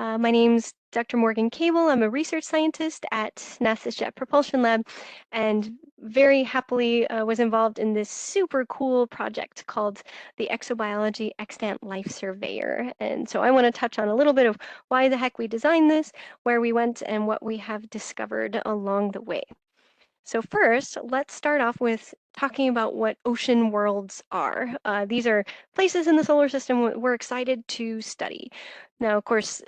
My name's Dr. Morgan Cable. I'm a research scientist at NASA's Jet Propulsion Lab and very happily was involved in this super cool project called the Exobiology Extant Life Surveyor. And so I want to touch on a little bit of why the heck we designed this, where we went, and what we have discovered along the way. So first, let's start off with talking about what ocean worlds are. These are places in the solar system we're excited to study. Now, of course,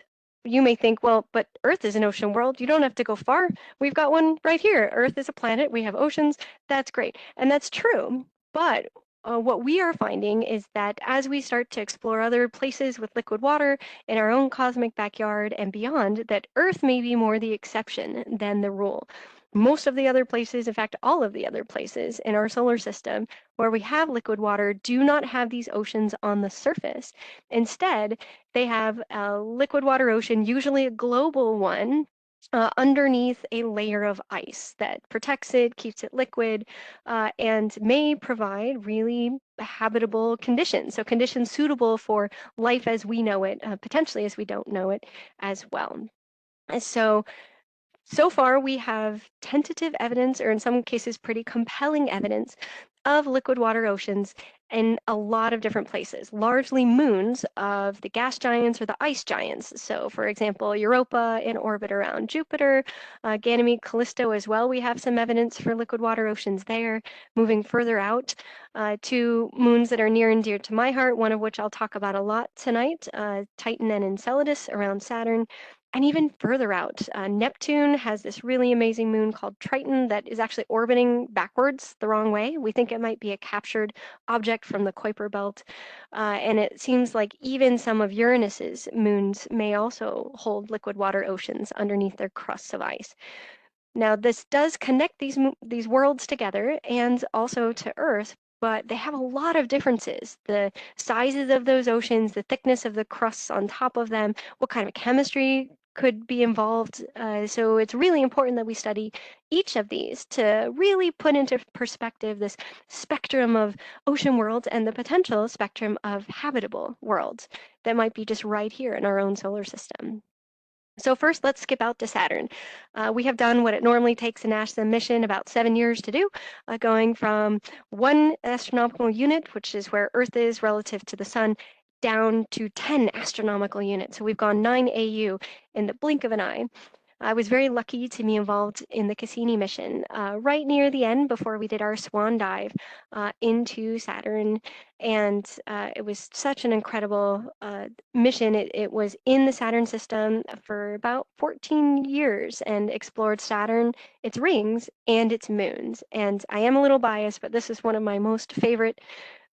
you may think, well, but Earth is an ocean world. You don't have to go far. We've got one right here. Earth is a planet. We have oceans. That's great. And that's true. But what we are finding is that as we start to explore other places with liquid water in our own cosmic backyard and beyond, that Earth may be more the exception than the rule. Most of the other places, in fact, all of the other places in our solar system where we have liquid water do not have these oceans on the surface. Instead, they have a liquid water ocean, usually a global one, underneath a layer of ice that protects it, keeps it liquid, and may provide really habitable conditions. So conditions suitable for life as we know it, potentially as we don't know it as well. So far, we have tentative evidence, or in some cases, pretty compelling evidence of liquid water oceans in a lot of different places, largely moons of the gas giants or the ice giants. So, for example, Europa in orbit around Jupiter, Ganymede, Callisto as well. We have some evidence for liquid water oceans there. Moving further out, two moons that are near and dear to my heart, one of which I'll talk about a lot tonight, Titan and Enceladus around Saturn. And even further out, Neptune has this really amazing moon called Triton that is actually orbiting backwards the wrong way. We think it might be a captured object from the Kuiper Belt. And it seems like even some of Uranus's moons may also hold liquid water oceans underneath their crusts of ice. Now, this does connect these worlds together and also to Earth, but they have a lot of differences. The sizes of those oceans, the thickness of the crusts on top of them, what kind of chemistry could be involved. So it's really important that we study each of these to really put into perspective this spectrum of ocean worlds and the potential spectrum of habitable worlds that might be just right here in our own solar system. So first, let's skip out to Saturn. We have done what it normally takes a NASA mission about 7 years to do, going from 1 astronomical unit, which is where Earth is relative to the Sun, down to 10 astronomical units. So we've gone 9 AU in the blink of an eye. I was very lucky to be involved in the Cassini mission right near the end before we did our swan dive into Saturn. And it was such an incredible mission. It was in the Saturn system for about 14 years and explored Saturn, its rings, and its moons. And I am a little biased, but this is one of my most favorite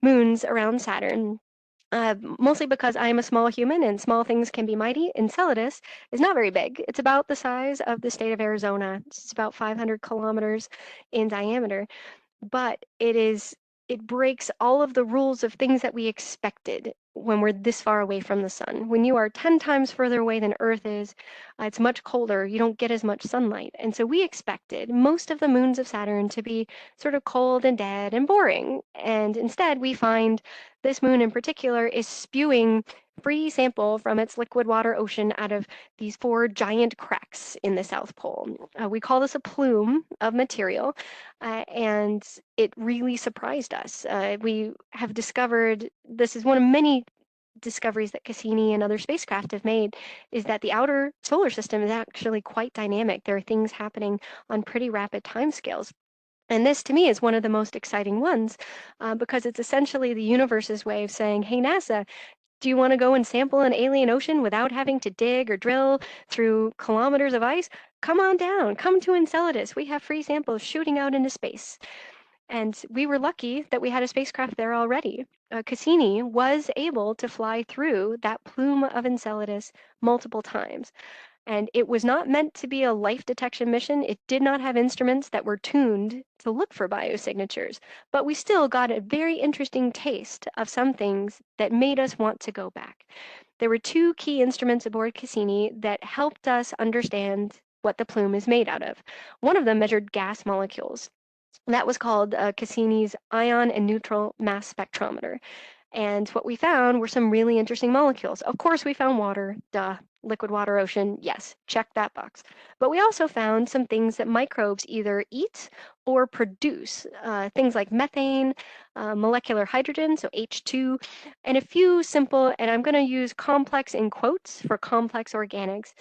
moons around Saturn. Mostly because I am a small human and small things can be mighty. Enceladus is not very big. It's about the size of the state of Arizona. It's about 500 kilometers in diameter, but it breaks all of the rules of things that we expected when we're this far away from the sun. When you are 10 times further away than Earth is, it's much colder. You don't get as much sunlight. And so we expected most of the moons of Saturn to be sort of cold and dead and boring. And instead, we find this moon in particular is spewing free sample from its liquid water ocean out of these 4 giant cracks in the South Pole. We call this a plume of material, and it really surprised us. We have discovered, this is one of many discoveries that Cassini and other spacecraft have made, is that the outer solar system is actually quite dynamic. There are things happening on pretty rapid timescales. And this, to me, is one of the most exciting ones because it's essentially the universe's way of saying, hey, NASA, do you want to go and sample an alien ocean without having to dig or drill through kilometers of ice? Come on down. Come to Enceladus. We have free samples shooting out into space. And we were lucky that we had a spacecraft there already. Cassini was able to fly through that plume of Enceladus multiple times. And it was not meant to be a life detection mission. It did not have instruments that were tuned to look for biosignatures, but we still got a very interesting taste of some things that made us want to go back. There were 2 key instruments aboard Cassini that helped us understand what the plume is made out of. One of them measured gas molecules. That was called Cassini's ion and neutral mass spectrometer. And what we found were some really interesting molecules. Of course, we found water, duh. liquid water ocean, yes, check that box. But we also found some things that microbes either eat or produce, things like methane, molecular hydrogen, so H2, and a few simple, and I'm going to use complex in quotes for complex organics,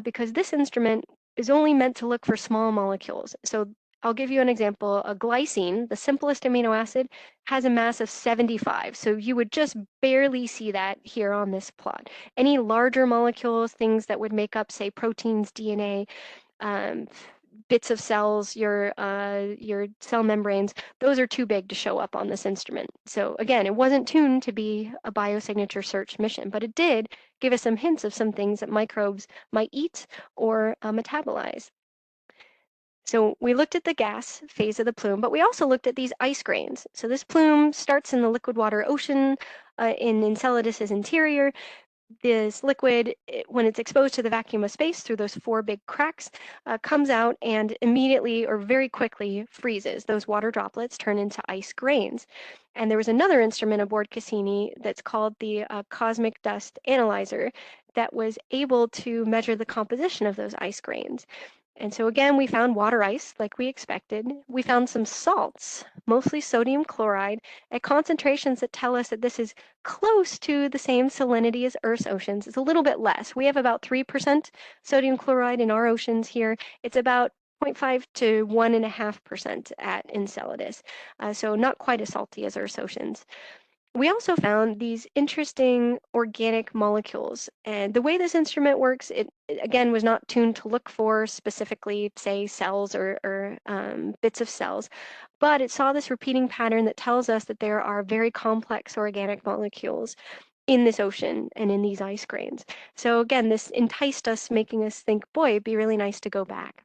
because this instrument is only meant to look for small molecules. So I'll give you an example. A glycine, the simplest amino acid, has a mass of 75. So you would just barely see that here on this plot. Any larger molecules, things that would make up, say, proteins, DNA, um, bits of cells, your cell membranes, those are too big to show up on this instrument. So again, it wasn't tuned to be a biosignature search mission, but it did give us some hints of some things that microbes might eat or metabolize. So we looked at the gas phase of the plume, but we also looked at these ice grains. So this plume starts in the liquid water ocean in Enceladus's interior. This liquid, when it's exposed to the vacuum of space through those four big cracks, comes out and immediately or very quickly freezes. Those water droplets turn into ice grains. And there was another instrument aboard Cassini that's called the Cosmic Dust Analyzer that was able to measure the composition of those ice grains. And so again, we found water ice like we expected. We found some salts, mostly sodium chloride, at concentrations that tell us that this is close to the same salinity as Earth's oceans. It's a little bit less. We have about 3% sodium chloride in our oceans here. It's about 0.5 to 1.5% at Enceladus, so not quite as salty as Earth's oceans. We also found these interesting organic molecules. And the way this instrument works, it again was not tuned to look for specifically, say, cells or bits of cells, but it saw this repeating pattern that tells us that there are very complex organic molecules in this ocean and in these ice grains. So again, this enticed us, making us think, boy, it'd be really nice to go back.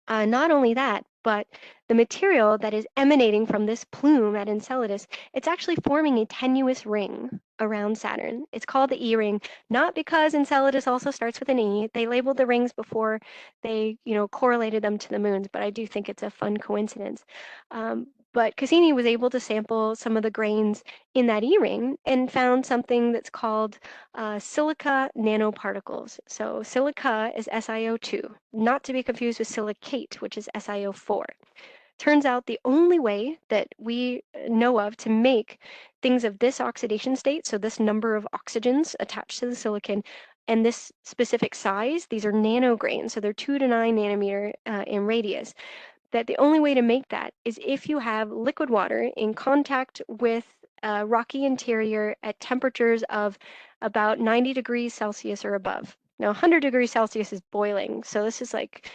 Not only that, but the material that is emanating from this plume at Enceladus, it's actually forming a tenuous ring around Saturn. It's called the E ring, not because Enceladus also starts with an E. They labeled the rings before they, correlated them to the moons, but I do think it's a fun coincidence. But Cassini was able to sample some of the grains in that E ring and found something that's called silica nanoparticles. So silica is SiO2, not to be confused with silicate, which is SiO4. Turns out the only way that we know of to make things of this oxidation state, so this number of oxygens attached to the silicon, and this specific size, these are nanograins, so they're 2 to 9 nanometer in radius, that the only way to make that is if you have liquid water in contact with a rocky interior at temperatures of about 90 degrees Celsius or above. Now, 100 degrees Celsius is boiling, so this is like,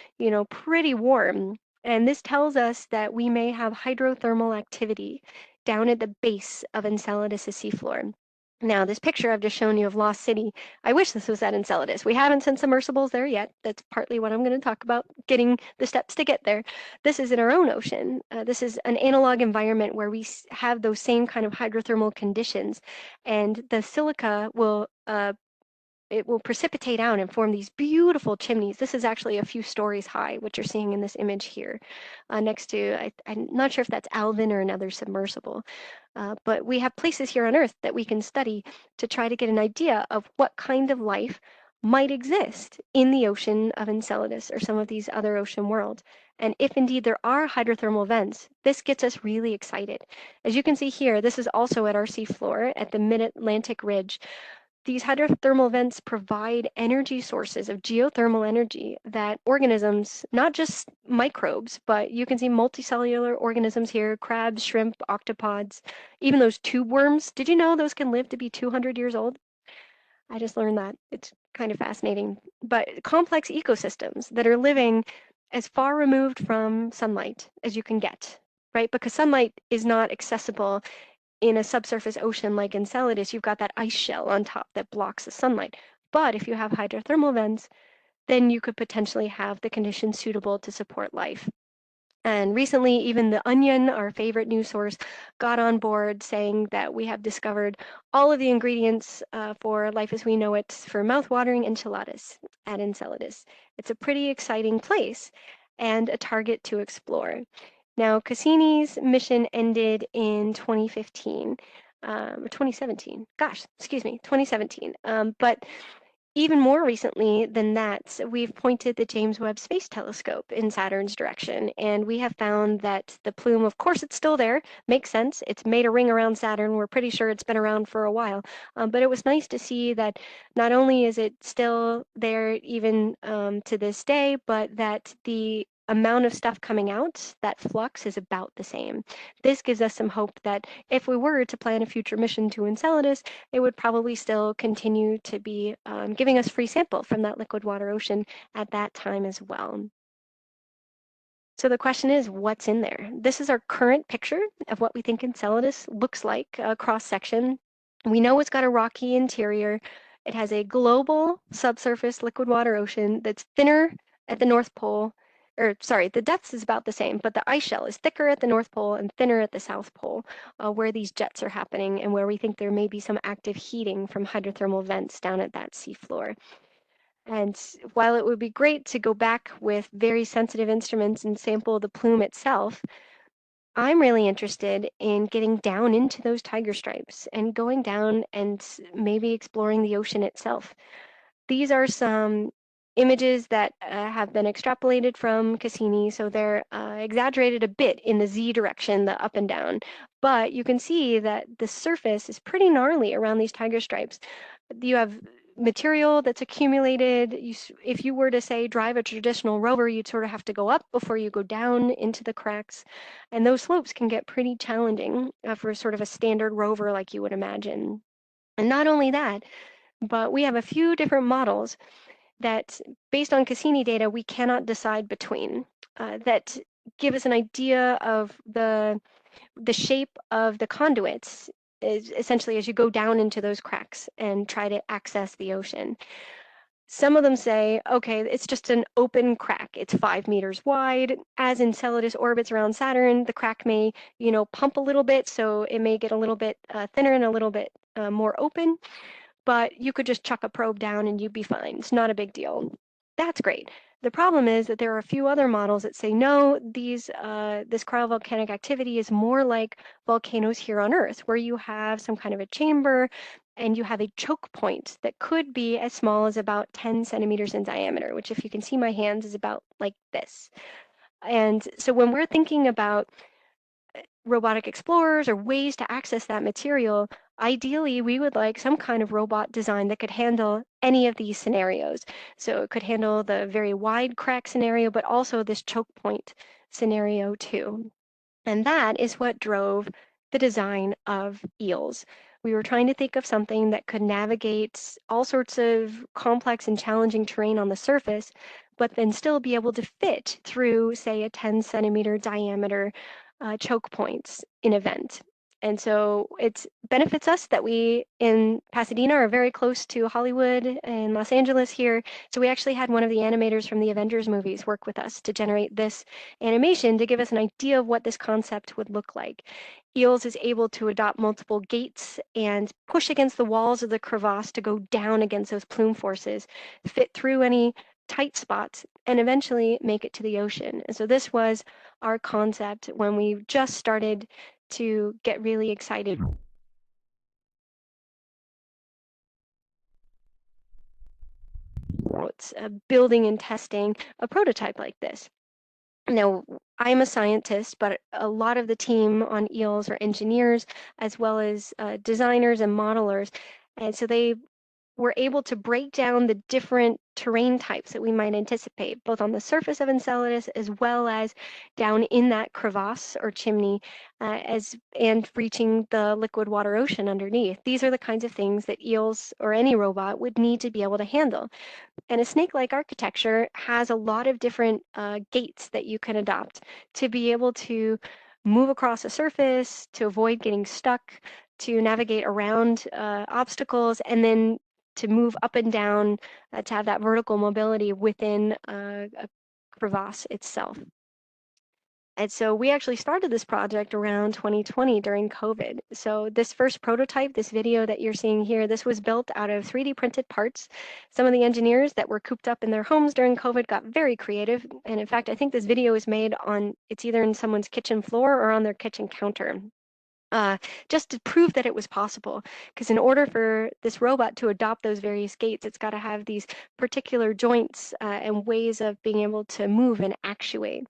pretty warm. And this tells us that we may have hydrothermal activity down at the base of Enceladus' seafloor. Now, this picture I've just shown you of Lost City, I wish this was at Enceladus. We haven't sent submersibles there yet. That's partly what I'm going to talk about, getting the steps to get there. This is in our own ocean. This is an analog environment where we have those same kind of hydrothermal conditions, and the silica will it will precipitate out and form these beautiful chimneys. This is actually a few stories high, which you're seeing in this image here, next to, I'm not sure if that's Alvin or another submersible. But we have places here on Earth that we can study to try to get an idea of what kind of life might exist in the ocean of Enceladus or some of these other ocean worlds. And if indeed there are hydrothermal vents, this gets us really excited. As you can see here, this is also at our seafloor at the Mid-Atlantic Ridge. These hydrothermal vents provide energy sources of geothermal energy that organisms, not just microbes, but you can see multicellular organisms here, crabs, shrimp, octopods, even those tube worms. Did you know those can live to be 200 years old? I just learned that. It's kind of fascinating. But complex ecosystems that are living as far removed from sunlight as you can get, right? Because sunlight is not accessible in a subsurface ocean like Enceladus. You've got that ice shell on top that blocks the sunlight. But if you have hydrothermal vents, then you could potentially have the conditions suitable to support life. And recently, even The Onion, our favorite news source, got on board saying that we have discovered all of the ingredients for life as we know it for mouth-watering enchiladas at Enceladus. It's a pretty exciting place and a target to explore. Now, Cassini's mission ended in 2015, or 2017. Gosh, excuse me, 2017. But Even more recently than that, we've pointed the James Webb Space Telescope in Saturn's direction, and we have found that the plume, of course, it's still there. Makes sense. It's made a ring around Saturn. We're pretty sure it's been around for a while. But it was nice to see that not only is it still there even to this day, but that the amount of stuff coming out, that flux, is about the same. This gives us some hope that if we were to plan a future mission to Enceladus, it would probably still continue to be giving us free sample from that liquid water ocean at that time as well. So the question is, what's in there? This is our current picture of what we think Enceladus looks like, cross section. We know it's got a rocky interior. It has a global subsurface liquid water ocean that's thinner at the North Pole, or sorry, the depth is about the same, but the ice shell is thicker at the North Pole and thinner at the South Pole, where these jets are happening and where we think there may be some active heating from hydrothermal vents down at that seafloor. And while it would be great to go back with very sensitive instruments and sample the plume itself, I'm really interested in getting down into those tiger stripes and going down and maybe exploring the ocean itself. These are some images that have been extrapolated from Cassini, so they're exaggerated a bit in the z direction, the up and down. But you can see that the surface is pretty gnarly around these tiger stripes. You have material that's accumulated. If you were to say drive a traditional rover, you'd sort of have to go up before you go down into the cracks. And those slopes can get pretty challenging for sort of a standard rover like you would imagine. And not only that, but we have a few different models that, based on Cassini data, we cannot decide between that give us an idea of the shape of the conduits is essentially as you go down into those cracks and try to access the ocean. Some of them say, okay, it's just an open crack. It's 5 meters wide. As Enceladus orbits around Saturn, the crack may, pump a little bit, so it may get a little bit thinner and a little bit more open, but you could just chuck a probe down and you'd be fine. It's not a big deal. That's great. The problem is that there are a few other models that say, no, this cryovolcanic activity is more like volcanoes here on Earth, where you have some kind of a chamber and you have a choke point that could be as small as about 10 centimeters in diameter, which, if you can see my hands, is about like this. And so when we're thinking about robotic explorers or ways to access that material, ideally we would like some kind of robot design that could handle any of these scenarios. So it could handle the very wide crack scenario, but also this choke point scenario too. And that is what drove the design of EELS. We were trying to think of something that could navigate all sorts of complex and challenging terrain on the surface, but then still be able to fit through, say, a 10 centimeter diameter choke points in a vent. And so it benefits us that we in Pasadena are very close to Hollywood and Los Angeles here. So we actually had one of the animators from the Avengers movies work with us to generate this animation to give us an idea of what this concept would look like. EELS is able to adopt multiple gates and push against the walls of the crevasse to go down against those plume forces, fit through any tight spots, and eventually make it to the ocean. And so this was our concept when we just started to get really excited about building and testing a prototype like this. Now, I'm a scientist, but a lot of the team on EELS are engineers as well as designers and modelers. And so they were able to break down the different terrain types that we might anticipate, both on the surface of Enceladus as well as down in that crevasse or chimney, and reaching the liquid water ocean underneath. These are the kinds of things that EELS or any robot would need to be able to handle. And a snake-like architecture has a lot of different gates that you can adopt to be able to move across a surface, to avoid getting stuck, to navigate around obstacles, and then to move up and down, to have that vertical mobility within a crevasse itself. And so we actually started this project around 2020 during COVID. So this first prototype, this video that you're seeing here, this was built out of 3D printed parts. Some of the engineers that were cooped up in their homes during COVID got very creative. And in fact, I think this video is made on, it's either in someone's kitchen floor or on their kitchen counter. just to prove that it was possible. Because in order for this robot to adopt those various gaits, it's got to have these particular joints and ways of being able to move and actuate.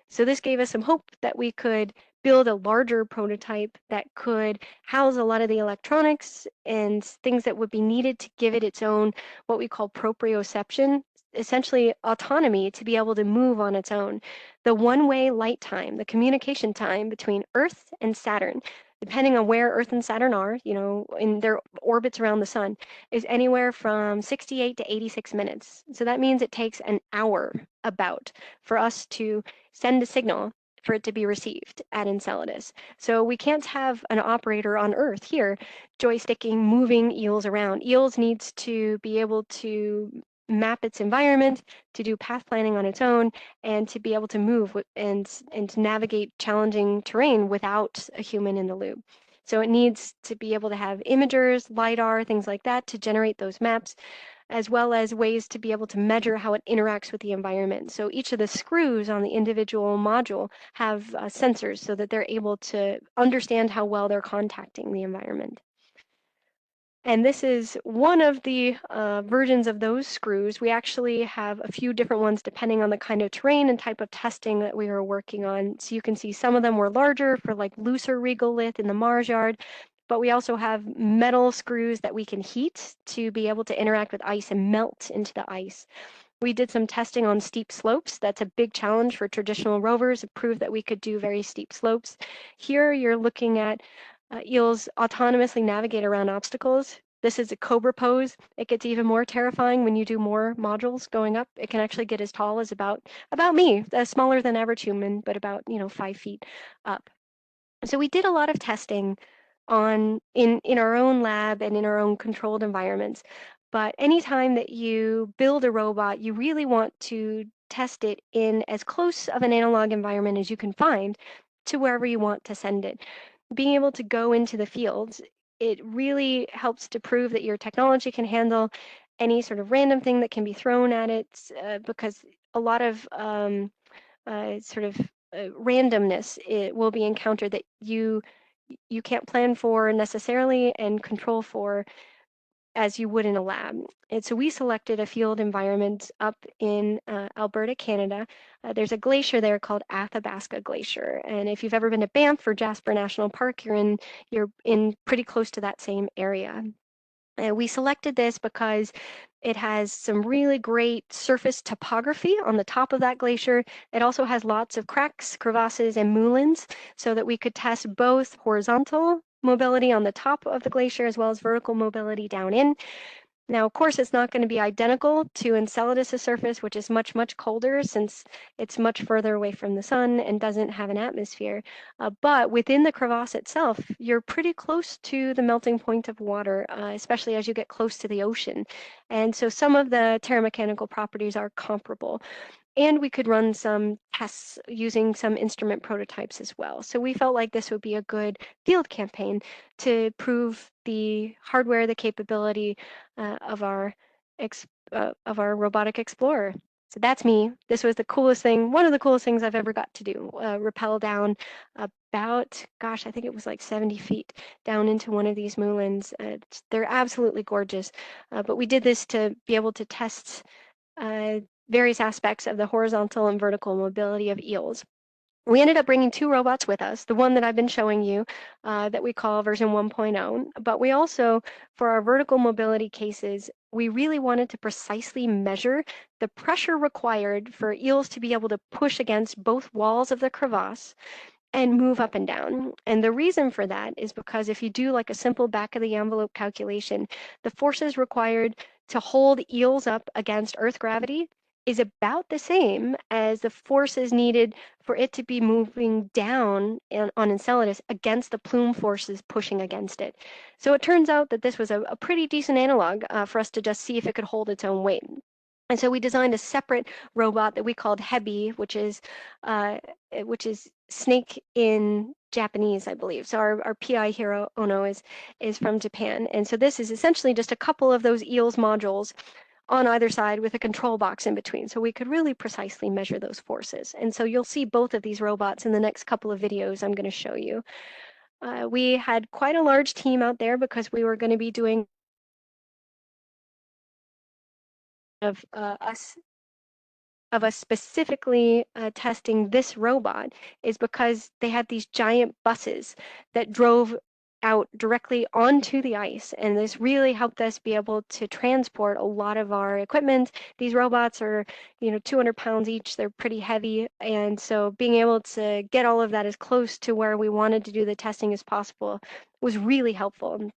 So this gave us some hope that we could build a larger prototype that could house a lot of the electronics and things that would be needed to give it its own, what we call proprioception, essentially autonomy to be able to move on its own. The one-way light time, the communication time between Earth and Saturn, depending on where Earth and Saturn are, in their orbits around the sun, is anywhere from 68 to 86 minutes. So that means it takes an hour about for us to send a signal for it to be received at Enceladus. So we can't have an operator on Earth here joysticking, moving EELS around. EELS needs to be able to map its environment, to do path planning on its own, and to be able to move and to navigate challenging terrain without a human in the loop. So it needs to be able to have imagers, LiDAR, things like that to generate those maps, as well as ways to be able to measure how it interacts with the environment. So each of the screws on the individual module have sensors so that they're able to understand how well they're contacting the environment. And this is one of the versions of those screws. We actually have a few different ones depending on the kind of terrain and type of testing that we were working on. So you can see some of them were larger for like looser regolith in the Mars yard, but we also have metal screws that we can heat to be able to interact with ice and melt into the ice. We did some testing on steep slopes. That's a big challenge for traditional rovers. It proved that we could do very steep slopes. Here you're looking at eels autonomously navigate around obstacles. This is a cobra pose. It gets even more terrifying when you do more modules going up. It can actually get as tall as about me, smaller than average human, but about 5 feet up. So we did a lot of testing in our own lab and in our own controlled environments. But anytime that you build a robot, you really want to test it in as close of an analog environment as you can find to wherever you want to send it. Being able to go into the fields, it really helps to prove that your technology can handle any sort of random thing that can be thrown at it, because a lot of sort of randomness it will be encountered that you can't plan for necessarily and control for as you would in a lab. And so we selected a field environment up in Alberta, Canada. There's a glacier there called Athabasca Glacier. And if you've ever been to Banff or Jasper National Park, you're in pretty close to that same area. And we selected this because it has some really great surface topography on the top of that glacier. It also has lots of cracks, crevasses, and moulins so that we could test both horizontal mobility on the top of the glacier as well as vertical mobility down in. Now, of course, it's not going to be identical to Enceladus' surface, which is much, much colder since it's much further away from the sun and doesn't have an atmosphere. But within the crevasse itself, you're pretty close to the melting point of water, especially as you get close to the ocean. And so some of the terramechanical properties are comparable. And we could run some tests using some instrument prototypes as well. So we felt like this would be a good field campaign to prove the hardware, the capability of our robotic explorer. So that's me. This was the coolest thing, one of the coolest things I've ever got to do. Rappel down about, gosh, I think it was like 70 feet down into one of these moulins. They're absolutely gorgeous. But we did this to be able to test various aspects of the horizontal and vertical mobility of eels. We ended up bringing two robots with us, the one that I've been showing you that we call version 1.0, but we also, for our vertical mobility cases, we really wanted to precisely measure the pressure required for eels to be able to push against both walls of the crevasse and move up and down. And the reason for that is because if you do like a simple back of the envelope calculation, the forces required to hold eels up against Earth gravity is about the same as the forces needed for it to be moving down on Enceladus against the Plume forces pushing against it. So it turns out that this was a pretty decent analog for us to just see if it could hold its own weight. And so we designed a separate robot that we called Hebi, which is snake in Japanese, I believe. So our PI here, Ono, is from Japan. And so this is essentially just a couple of those EELS modules on either side with a control box in between. So we could really precisely measure those forces. And so you'll see both of these robots in the next couple of videos I'm going to show you. We had quite a large team out there because we were going to be doing of us specifically testing this robot is because they had these giant buses that drove out directly onto the ice, and this really helped us be able to transport a lot of our equipment. These robots are, 200 pounds each. They're pretty heavy, and so being able to get all of that as close to where we wanted to do the testing as possible was really helpful.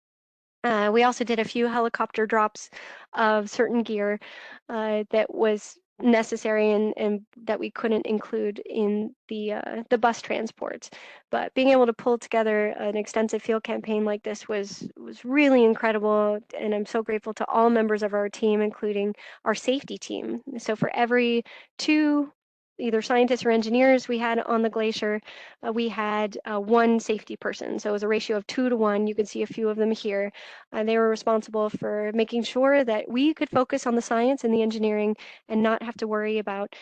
We also did a few helicopter drops of certain gear that was necessary and that we couldn't include in the bus transports. But being able to pull together an extensive field campaign like this was really incredible, and I'm so grateful to all members of our team, including our safety team. So for every two either scientists or engineers we had on the glacier, we had one safety person. So it was a ratio of 2 to 1. You can see a few of them here. They were responsible for making sure that we could focus on the science and the engineering and not have to worry about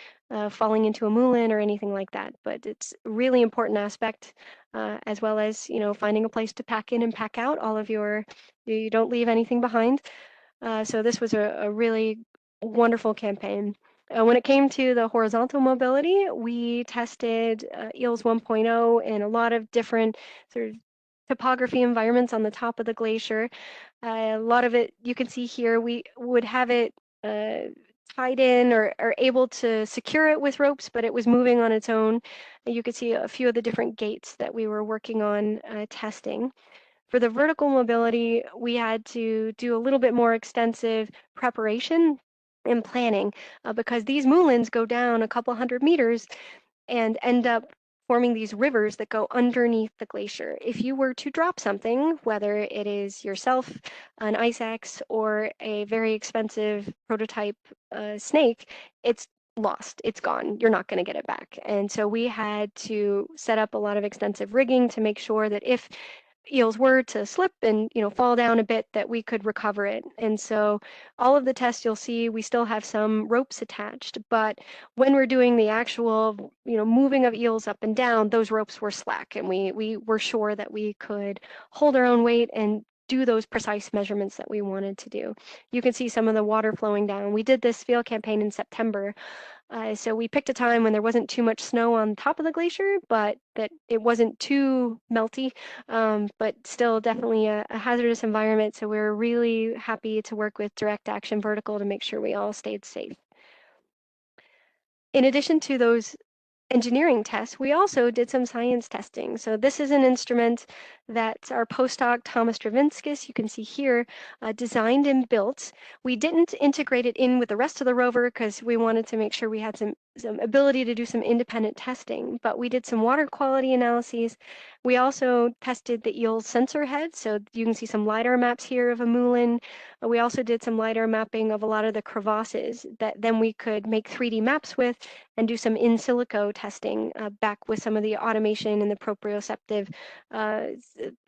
falling into a moulin or anything like that. But it's a really important aspect, as well as, finding a place to pack in and pack out all of you don't leave anything behind. So this was a really wonderful campaign. When it came to the horizontal mobility, we tested EELS 1.0 in a lot of different sort of topography environments on the top of the glacier. A lot of it you can see here, we would have it tied in or able to secure it with ropes, but it was moving on its own. You could see a few of the different gates that we were working on testing. For the vertical mobility, we had to do a little bit more extensive preparation and planning because these moulins go down a couple hundred meters and end up forming these rivers that go underneath the glacier. If you were to drop something, whether it is yourself, an ice axe, or a very expensive prototype snake, it's lost. It's gone. You're not going to get it back. And so we had to set up a lot of extensive rigging to make sure that if eels were to slip and fall down a bit that we could recover it. And so all of the tests you'll see we still have some ropes attached, but when we're doing the actual moving of eels up and down, those ropes were slack, and we were sure that we could hold our own weight and do those precise measurements that we wanted to do. You can see some of the water flowing down. We did this field campaign in September, so we picked a time when there wasn't too much snow on top of the glacier, but that it wasn't too melty, but still definitely a hazardous environment. So we were really happy to work with Direct Action Vertical to make sure we all stayed safe. In addition to those engineering tests, we also did some science testing. So this is an instrument that our postdoc Thomas Dravinskis, you can see here, designed and built. We didn't integrate it in with the rest of the rover because we wanted to make sure we had some ability to do some independent testing, but we did some water quality analyses. We also tested the EELS sensor head, so you can see some LiDAR maps here of a moulin. We also did some LiDAR mapping of a lot of the crevasses that then we could make 3D maps with and do some in silico testing back with some of the automation and the proprioceptive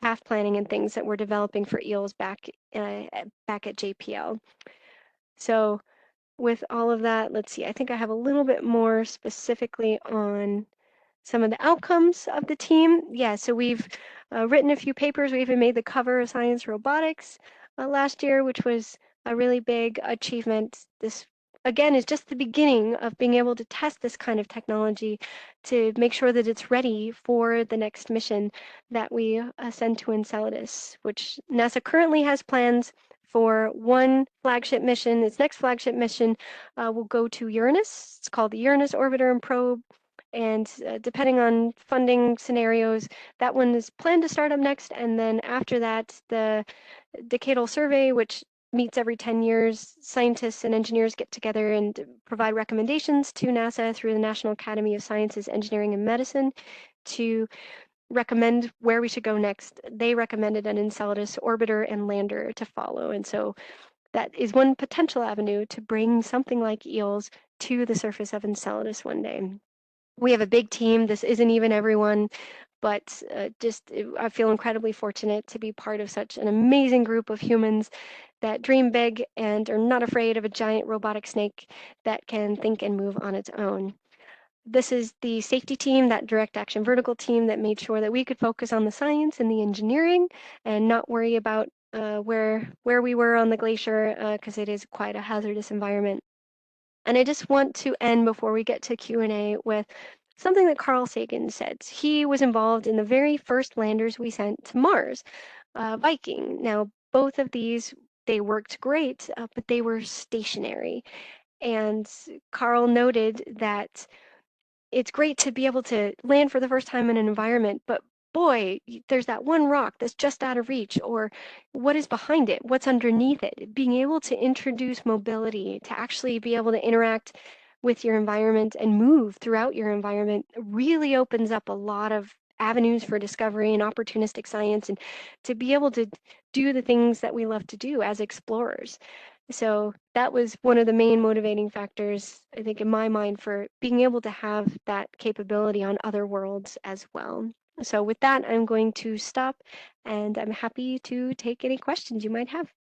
path planning and things that we're developing for eels back at JPL. So with all of that, let's see, I think I have a little bit more specifically on some of the outcomes of the team. Yeah, so we've written a few papers. We even made the cover of Science Robotics last year, which was a really big achievement. This, again, is just the beginning of being able to test this kind of technology to make sure that it's ready for the next mission that we send to Enceladus, which NASA currently has plans for one flagship mission. Its next flagship mission will go to Uranus. It's called the Uranus Orbiter and Probe. And depending on funding scenarios, that one is planned to start up next. And then after that, the decadal survey, which meets every 10 years, scientists and engineers get together and provide recommendations to NASA through the National Academy of Sciences, Engineering, and Medicine to recommend where we should go next. They recommended an Enceladus orbiter and lander to follow. And so that is one potential avenue to bring something like EELS to the surface of Enceladus one day. We have a big team. This isn't even everyone, but I feel incredibly fortunate to be part of such an amazing group of humans that dream big and are not afraid of a giant robotic snake that can think and move on its own. this is the safety team, that direct action vertical team that made sure that we could focus on the science and the engineering and not worry about where we were on the glacier because it is quite a hazardous environment. And I just want to end before we get to Q&A with something that Carl Sagan said. He was involved in the very first landers we sent to Mars, Viking. Now, both of these, they worked great, but they were stationary. And Carl noted that it's great to be able to land for the first time in an environment, but boy, there's that one rock that's just out of reach, or what is behind it? What's underneath it? Being able to introduce mobility, to actually be able to interact with your environment and move throughout your environment really opens up a lot of avenues for discovery and opportunistic science and to be able to do the things that we love to do as explorers. So that was one of the main motivating factors, I think, in my mind for being able to have that capability on other worlds as well. So with that, I'm going to stop and I'm happy to take any questions you might have.